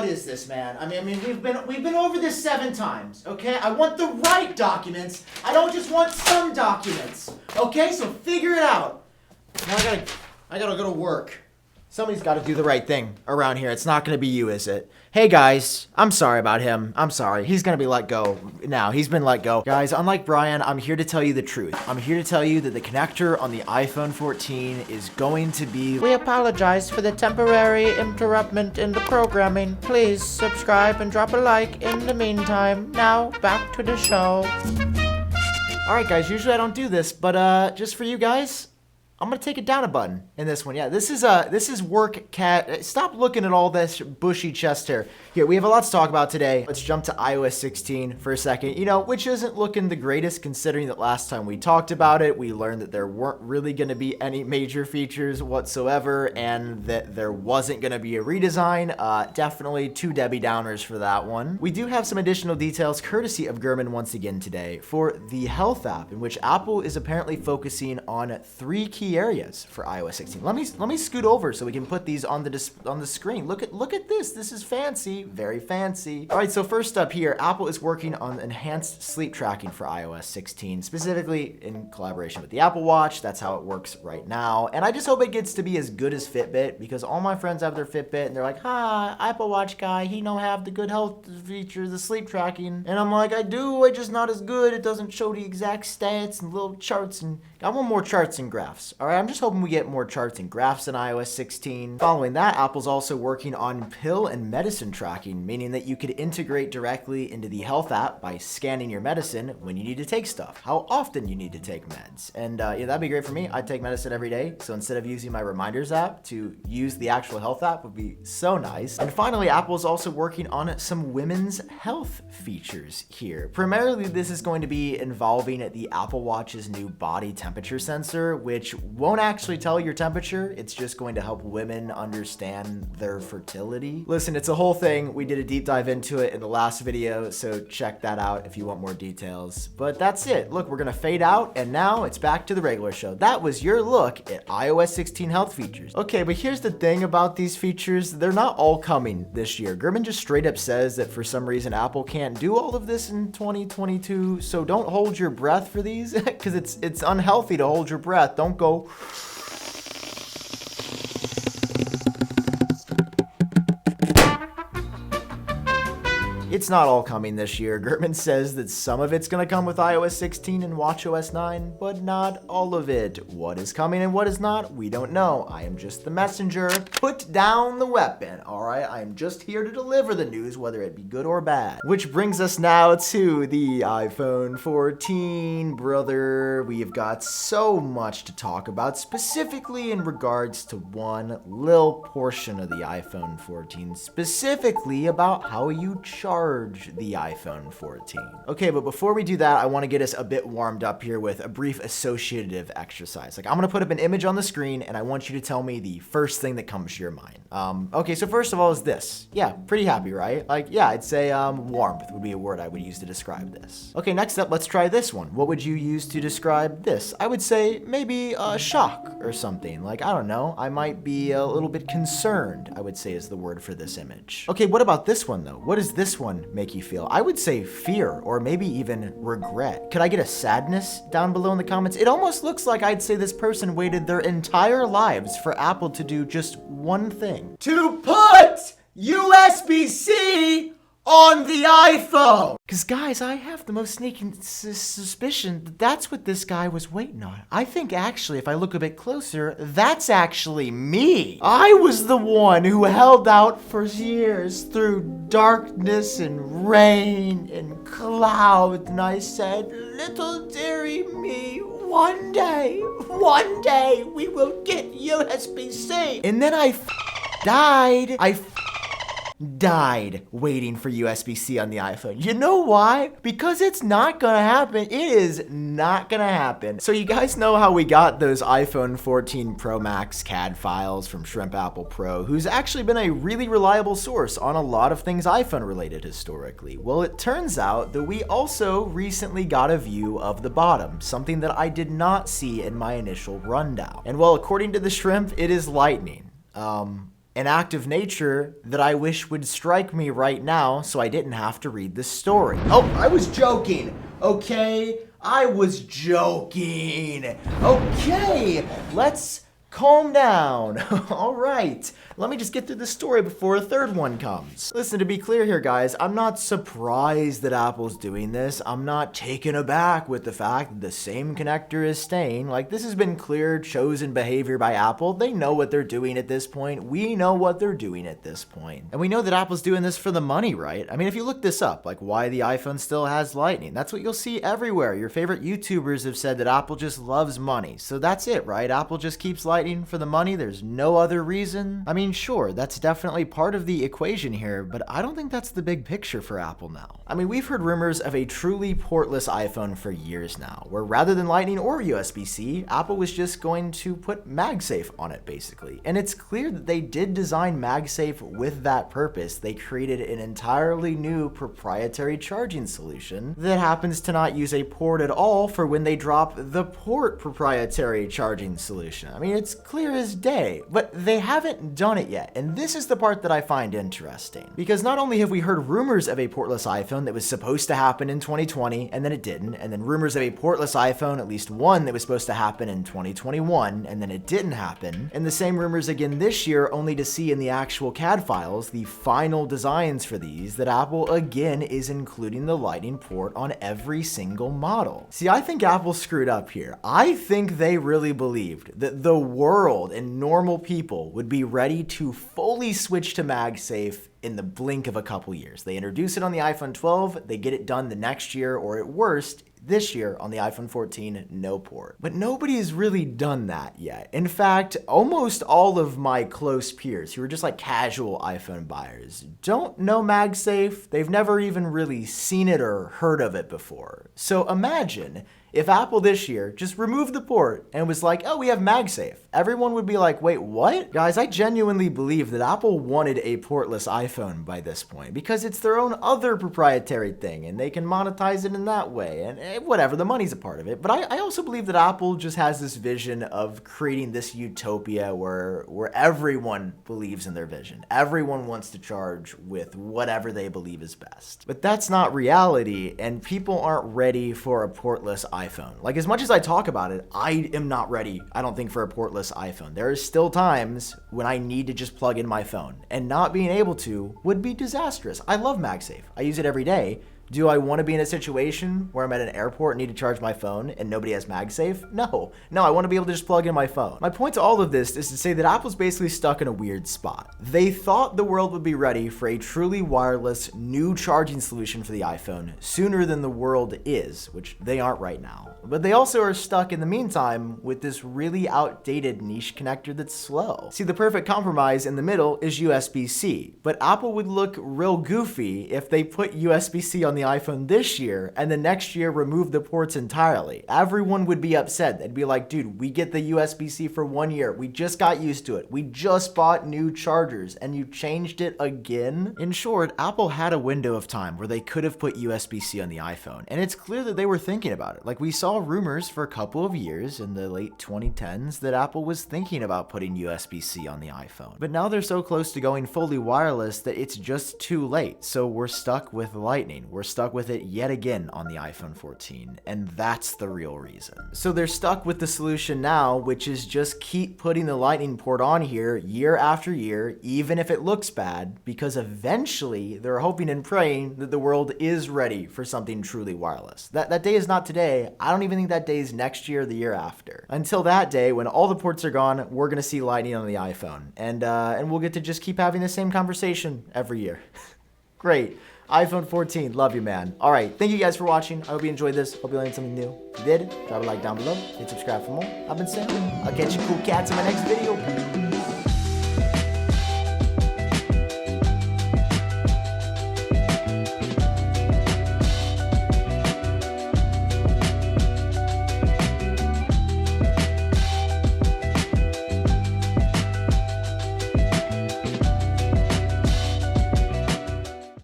is this, man? I mean, we've been over this 7 times, okay? I want the right documents. I don't just want some documents, okay? So figure it out. Now I gotta go to work. Somebody's got to do the right thing around here. It's not going to be you, is it? Hey, guys. I'm sorry about him. I'm sorry. He's going to be let go now. He's been let go. Guys, unlike Brian, I'm here to tell you the truth. I'm here to tell you that the connector on the iPhone 14 is going to be... We apologize for the temporary interruption in the programming. Please subscribe and drop a like in the meantime. Now, back to the show. All right, guys. Usually I don't do this, but just for you guys... I'm gonna take it down a button in this one. Yeah, this is work cat. Stop looking at all this bushy chest hair. Here, we have a lot to talk about today. Let's jump to iOS 16 for a second. You know, which isn't looking the greatest considering that last time we talked about it, we learned that there weren't really gonna be any major features whatsoever, and that there wasn't gonna be a redesign. Definitely 2 Debbie Downers for that one. We do have some additional details courtesy of Gurman once again today for the Health app, in which Apple is apparently focusing on 3 key areas for iOS 16. Let me scoot over so we can put these on the screen. Look at this. This is fancy, very fancy. All right, so first up here, Apple is working on enhanced sleep tracking for iOS 16, specifically in collaboration with the Apple Watch. That's how it works right now. And I just hope it gets to be as good as Fitbit, because all my friends have their Fitbit and they're like, "Hi, Apple Watch guy, he don't have the good health feature, the sleep tracking." And I'm like, "I do, I just not as good. It doesn't show the exact stats and little charts, and I want more charts and graphs." All right, I'm just hoping we get more charts and graphs in iOS 16. Following that, Apple's also working on pill and medicine tracking, meaning that you could integrate directly into the Health app by scanning your medicine when you need to take stuff, how often you need to take meds. And yeah, that'd be great for me. I take medicine every day, so instead of using my reminders app, to use the actual Health app would be so nice. And finally, Apple's also working on some women's health features here. Primarily, this is going to be involving the Apple Watch's new body temperature sensor, which won't actually tell your temperature. It's just going to help women understand their fertility. Listen, it's a whole thing. We did a deep dive into it in the last video, so check that out if you want more details. But that's it. Look, we're gonna fade out, and now it's back to the regular show. That was your look at iOS 16 health features. Okay, but here's the thing about these features. They're not all coming this year. Gurman just straight up says that for some reason Apple can't do all of this in 2022, so don't hold your breath for these, because it's unhealthy to hold your breath. Don't go... It's not all coming this year. Gurman says that some of it's going to come with iOS 16 and watchOS 9, but not all of it. What is coming and what is not, we don't know. I am just the messenger. Put down the weapon, all right? I am just here to deliver the news, whether it be good or bad. Which brings us now to the iPhone 14, brother. We've got so much to talk about, specifically in regards to one little portion of the iPhone 14, specifically about how you charge the iPhone 14. Okay, but before we do that, I want to get us a bit warmed up here with a brief associative exercise. Like, I'm going to put up an image on the screen, and I want you to tell me the first thing that comes to your mind. Okay, so first of all is this. Yeah, pretty happy, right? Like, yeah, I'd say warmth would be a word I would use to describe this. Okay, next up, let's try this one. What would you use to describe this? I would say maybe shock or something. Like, I don't know. I might be a little bit concerned, I would say is the word for this image. Okay, what about this one, though? What does this one make you feel? I would say fear, or maybe even regret. Could I get a sadness down below in the comments? It almost looks like I'd say this person waited their entire lives for Apple to do just one thing. To put USB-C on the iPhone! Because guys, I have the most sneaking suspicion that that's what this guy was waiting on. I think actually, if I look a bit closer, that's actually me. I was the one who held out for years through darkness and rain and clouds, and I said, "Little dearie me, one day we will get USB-C." And then I died. Died waiting for USB-C on the iPhone. You know why? Because it's not gonna happen. It is not gonna happen. So you guys know how we got those iPhone 14 Pro Max CAD files from Shrimp Apple Pro, who's actually been a really reliable source on a lot of things iPhone related historically. Well, it turns out that we also recently got a view of the bottom, something that I did not see in my initial rundown. And well, according to the Shrimp, it is lightning. an act of nature that I wish would strike me right now so I didn't have to read this story. Oh, I was joking, okay? I was joking. Okay, let's calm down. All right, let me just get through the story before a third one comes. Listen, to be clear here, guys, I'm not surprised that Apple's doing this. I'm not taken aback with the fact that the same connector is staying. Like, this has been clear, chosen behavior by Apple. They know what they're doing at this point. We know what they're doing at this point. And we know that Apple's doing this for the money, right? I mean, if you look this up, like why the iPhone still has Lightning, that's what you'll see everywhere. Your favorite YouTubers have said that Apple just loves money. So that's it, right? Apple just keeps Lightning for the money. There's no other reason. I mean, sure, that's definitely part of the equation here, but I don't think that's the big picture for Apple now. I mean, we've heard rumors of a truly portless iPhone for years now, where rather than Lightning or USB-C, Apple was just going to put MagSafe on it, basically. And it's clear that they did design MagSafe with that purpose. They created an entirely new proprietary charging solution that happens to not use a port at all for when they drop the port proprietary charging solution. I mean, it's clear as day, but they haven't done it yet. And this is the part that I find interesting, because not only have we heard rumors of a portless iPhone that was supposed to happen in 2020 and then it didn't, and then rumors of a portless iPhone, at least one that was supposed to happen in 2021 and then it didn't happen, and the same rumors again this year, only to see in the actual CAD files the final designs for these that Apple again is including the Lightning port on every single model. See, I think Apple screwed up here. I think they really believed that the world and normal people would be ready to fully switch to MagSafe in the blink of a couple years. They introduce it on the iPhone 12, they get it done the next year, or at worst, this year on the iPhone 14, no port. But nobody's really done that yet. In fact, almost all of my close peers who are just like casual iPhone buyers don't know MagSafe. They've never even really seen it or heard of it before. So imagine if Apple this year just removed the port and was like, oh, we have MagSafe. Everyone would be like, wait, what? Guys, I genuinely believe that Apple wanted a portless iPhone by this point because it's their own other proprietary thing and they can monetize it in that way. And whatever, the money's a part of it. But I also believe that Apple just has this vision of creating this utopia where everyone believes in their vision. Everyone wants to charge with whatever they believe is best. But that's not reality, and people aren't ready for a portless iPhone. Like, as much as I talk about it, I am not ready, I don't think, for a portless iPhone. There are still times when I need to just plug in my phone, and not being able to would be disastrous. I love MagSafe. I use it every day. Do I want to be in a situation where I'm at an airport and need to charge my phone and nobody has MagSafe? No, I want to be able to just plug in my phone. My point to all of this is to say that Apple's basically stuck in a weird spot. They thought the world would be ready for a truly wireless new charging solution for the iPhone sooner than the world is, which they aren't right now. But they also are stuck in the meantime with this really outdated niche connector that's slow. See, the perfect compromise in the middle is USB-C, but Apple would look real goofy if they put USB-C on the iPhone this year and the next year remove the ports entirely. Everyone would be upset. They'd be like, dude, we get the USB-C for 1 year. We just got used to it. We just bought new chargers and you changed it again? In short, Apple had a window of time where they could have put USB-C on the iPhone, and it's clear that they were thinking about it. Like, we saw rumors for a couple of years in the late 2010s that Apple was thinking about putting USB-C on the iPhone. But now they're so close to going fully wireless that it's just too late. So we're stuck with Lightning. We're stuck with it yet again on the iPhone 14, and that's the real reason. So they're stuck with the solution now, which is just keep putting the Lightning port on here year after year, even if it looks bad, because eventually they're hoping and praying that the world is ready for something truly wireless. That day is not today. I don't even think that day is next year or the year after. Until that day, when all the ports are gone, we're gonna see Lightning on the iPhone, and we'll get to just keep having the same conversation every year. Great. iPhone 14, love you, man. All right, thank you guys for watching. I hope you enjoyed this. Hope you learned something new. If you did, drop a like down below. Hit subscribe for more. I've been Sam. I'll catch you cool cats in my next video.